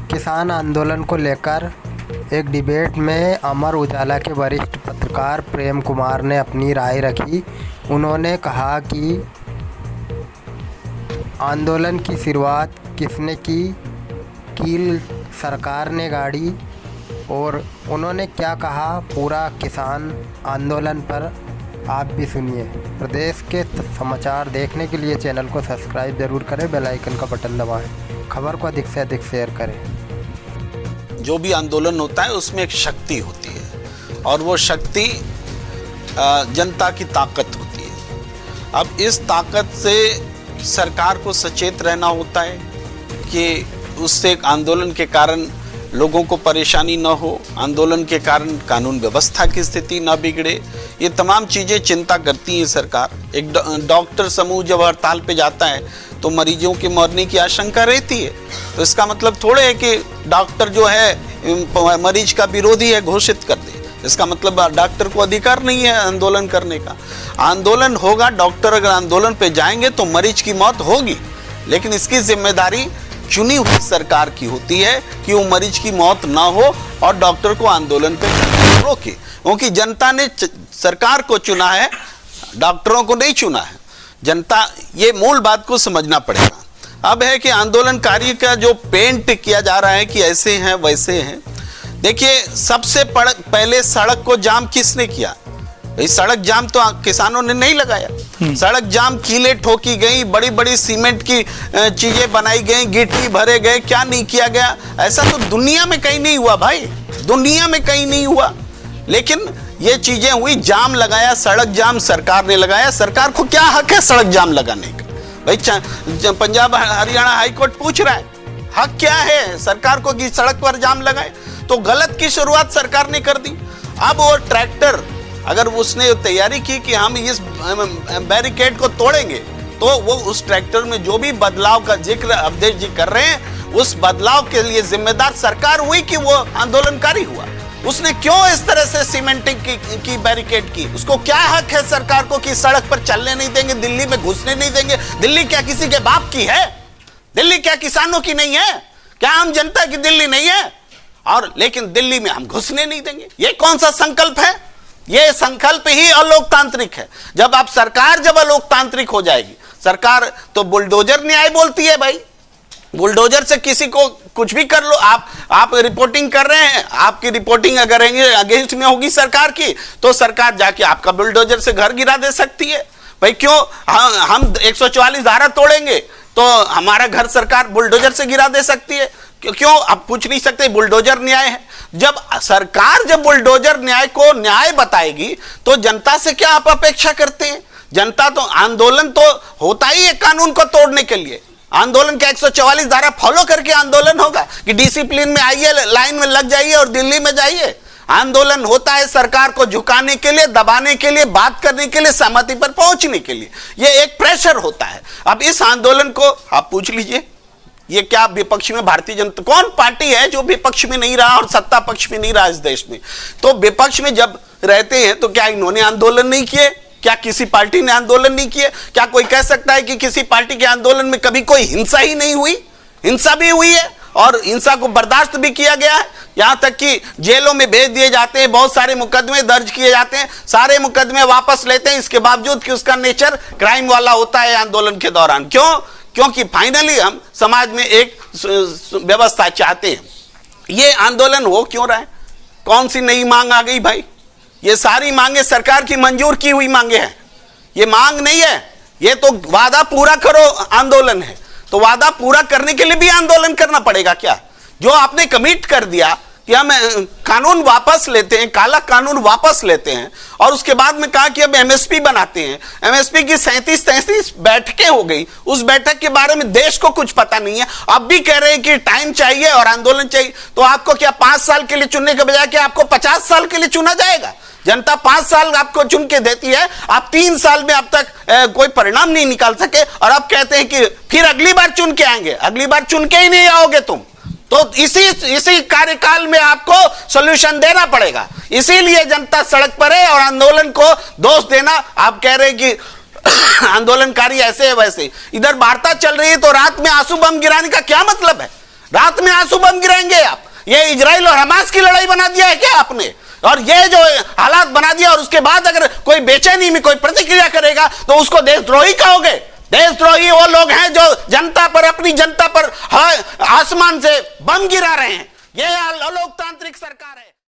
किसान आंदोलन को लेकर एक डिबेट में अमर उजाला के वरिष्ठ पत्रकार प्रेम कुमार ने अपनी राय रखी। उन्होंने कहा कि आंदोलन की शुरुआत किसने की सरकार ने गाड़ी। और उन्होंने क्या कहा पूरा किसान आंदोलन पर आप भी सुनिए। प्रदेश के समाचार देखने के लिए चैनल को सब्सक्राइब जरूर करें, बेल आइकन का बटन दबाएं, खबर को अधिक से अधिक शेयर करें। जो भी आंदोलन होता है उसमें एक शक्ति होती है और वो शक्ति जनता की ताकत होती है। अब इस ताकत से सरकार को सचेत रहना होता है कि उससे आंदोलन के कारण लोगों को परेशानी न हो, आंदोलन के कारण कानून व्यवस्था की स्थिति न बिगड़े। ये तमाम चीज़ें चिंता करती है सरकार। एक डॉक्टर समूह जब हड़ताल पे जाता है तो मरीजों के मरने की आशंका रहती है, तो इसका मतलब थोड़े है कि डॉक्टर जो है मरीज का विरोधी है घोषित कर दे। इसका मतलब डॉक्टर को अधिकार नहीं है आंदोलन करने का। आंदोलन होगा, डॉक्टर अगर आंदोलन पे जाएंगे तो मरीज की मौत होगी, लेकिन इसकी जिम्मेदारी चुनी हुई सरकार की होती है कि वो मरीज की मौत ना हो और डॉक्टर को आंदोलन पे रोके, क्योंकि जनता ने सरकार को चुना है, डॉक्टरों को नहीं चुना है। जनता, ये मूल बात को समझना पड़ेगा। अब है कि आंदोलनकारी का जो पेंट किया जा रहा है कि ऐसे हैं वैसे हैं। देखिए, सबसे पहले सड़क को जाम किसने किया? सड़क जाम तो किसानों ने नहीं लगाया। सड़क जाम कीले ठोकी गई, बड़ी बड़ी सीमेंट की चीजें बनाई गई, गिट्टी भरे गए, क्या नहीं किया गया? ऐसा तो दुनिया में कहीं नहीं हुआ भाई, दुनिया में कहीं नहीं हुआ। लेकिन ये चीजें हुई, जाम लगाया, सड़क जाम सरकार ने लगाया। सरकार को क्या हक है सड़क जाम लगाने का? भाई पंजाब हरियाणा हाईकोर्ट पूछ रहा है, हक क्या है सरकार को कि सड़क पर जाम लगाए? तो गलत की शुरुआत सरकार ने कर दी। अब वो ट्रैक्टर, अगर उसने तैयारी की कि हम इस बैरिकेड को तोड़ेंगे, तो वो उस ट्रैक्टर में जो भी बदलाव का जिक्र अवधेश जी कर रहे हैं, उस बदलाव के लिए जिम्मेदार सरकार हुई कि वो आंदोलनकारी हुआ। उसने क्यों इस तरह से सीमेंटिंग की बैरिकेड की? उसको क्या हक है सरकार को कि सड़क पर चलने नहीं देंगे, दिल्ली में घुसने नहीं देंगे? दिल्ली क्या किसी के बाप की है? दिल्ली क्या किसानों की नहीं है? क्या आम जनता की दिल्ली नहीं है? और लेकिन दिल्ली में हम घुसने नहीं देंगे, ये कौन सा संकल्प है? ये संकल्प ही अलोकतांत्रिक है। जब अलोकतांत्रिक हो जाएगी सरकार, तो बुलडोजर न्याय बोलती है भाई। बुलडोजर से किसी को कुछ भी कर लो। आप रिपोर्टिंग कर रहे हैं, आपकी रिपोर्टिंग अगर अगेंस्ट में होगी सरकार की, तो सरकार जाके आपका बुलडोजर से घर गिरा दे सकती है। भाई क्यों हम 144 धारा तोड़ेंगे तो हमारा घर सरकार बुलडोजर से गिरा दे सकती है? क्यों आप पूछ नहीं सकते? बुलडोजर न्याय है। जब सरकार बुलडोजर न्याय को न्याय बताएगी तो जनता से क्या आप अपेक्षा करते हैं? जनता तो, आंदोलन तो होता ही है कानून को तोड़ने के लिए। आंदोलन का 144 धारा फॉलो करके आंदोलन होगा कि डिसिप्लिन में आइए, लाइन में लग जाइए और दिल्ली में जाइए। आंदोलन होता है सरकार को झुकाने के लिए, दबाने के लिए, बात करने के लिए, सहमति पर पहुंचने के लिए। यह एक प्रेशर होता है। अब इस आंदोलन को आप पूछ लीजिए, ये क्या विपक्ष में भारतीय जनता, कौन पार्टी है जो विपक्ष में नहीं रहा और सत्ता पक्ष में नहीं रहा इस देश में? तो विपक्ष में जब रहते हैं तो क्या इन्होंने आंदोलन नहीं किए? क्या किसी पार्टी ने आंदोलन नहीं किए? क्या कोई कह सकता है कि किसी पार्टी के आंदोलन में कभी कोई हिंसा ही नहीं हुई? हिंसा भी हुई है और हिंसा को बर्दाश्त भी किया गया है। यहां तक कि जेलों में भेज दिए जाते हैं, बहुत सारे मुकदमे दर्ज किए जाते हैं, सारे मुकदमे वापस लेते हैं, इसके बावजूद कि उसका नेचर क्राइम वाला होता है आंदोलन के दौरान। क्यों? क्योंकि फाइनली हम समाज में एक व्यवस्था चाहते हैं। ये आंदोलन हो क्यों रहा है? कौन सी नई मांग आ गई भाई? ये सारी मांगे सरकार की मंजूर की हुई मांगे हैं। ये मांग नहीं है, ये तो वादा पूरा करो आंदोलन है। तो वादा पूरा करने के लिए भी आंदोलन करना पड़ेगा क्या? जो आपने कमिट कर दिया कि हम कानून वापस लेते हैं, काला कानून वापस लेते हैं, और उसके बाद में कहा कि अब एमएसपी बनाते हैं। एमएसपी की 37 बैठकें हो गई, उस बैठक के बारे में देश को कुछ पता नहीं है। अब भी कह रहे हैं कि टाइम चाहिए और आंदोलन चाहिए। तो आपको क्या 5 साल के लिए चुनने के बजाय क्या आपको 50 साल के लिए चुना जाएगा? जनता 5 साल आपको चुन के देती है, आप 3 साल में अब तक कोई परिणाम नहीं निकाल सके, और अब कहते हैं कि फिर अगली बार चुन के आएंगे। अगली बार चुन के ही नहीं आओगे तुम। तो इसी कार्यकाल में आपको सॉल्यूशन देना पड़ेगा। इसीलिए जनता सड़क पर है और आंदोलन को दोष देना, आप कह रहे हैं कि आंदोलनकारी ऐसे है वैसे। इधर वार्ता चल रही है तो रात में आंसू बम गिराने का क्या मतलब है? रात में आंसू बम गिराएंगे आप? ये इजराइल और हमास की लड़ाई बना दिया है क्या आपने? और ये जो हालात बना दिया, और उसके बाद अगर कोई बेचैनी में कोई प्रतिक्रिया करेगा तो उसको देशद्रोही कहोगे? देशद्रोही वो लोग हैं जो जनता पर, अपनी जनता पर आसमान से बम गिरा रहे हैं। ये अलोकतांत्रिक सरकार है।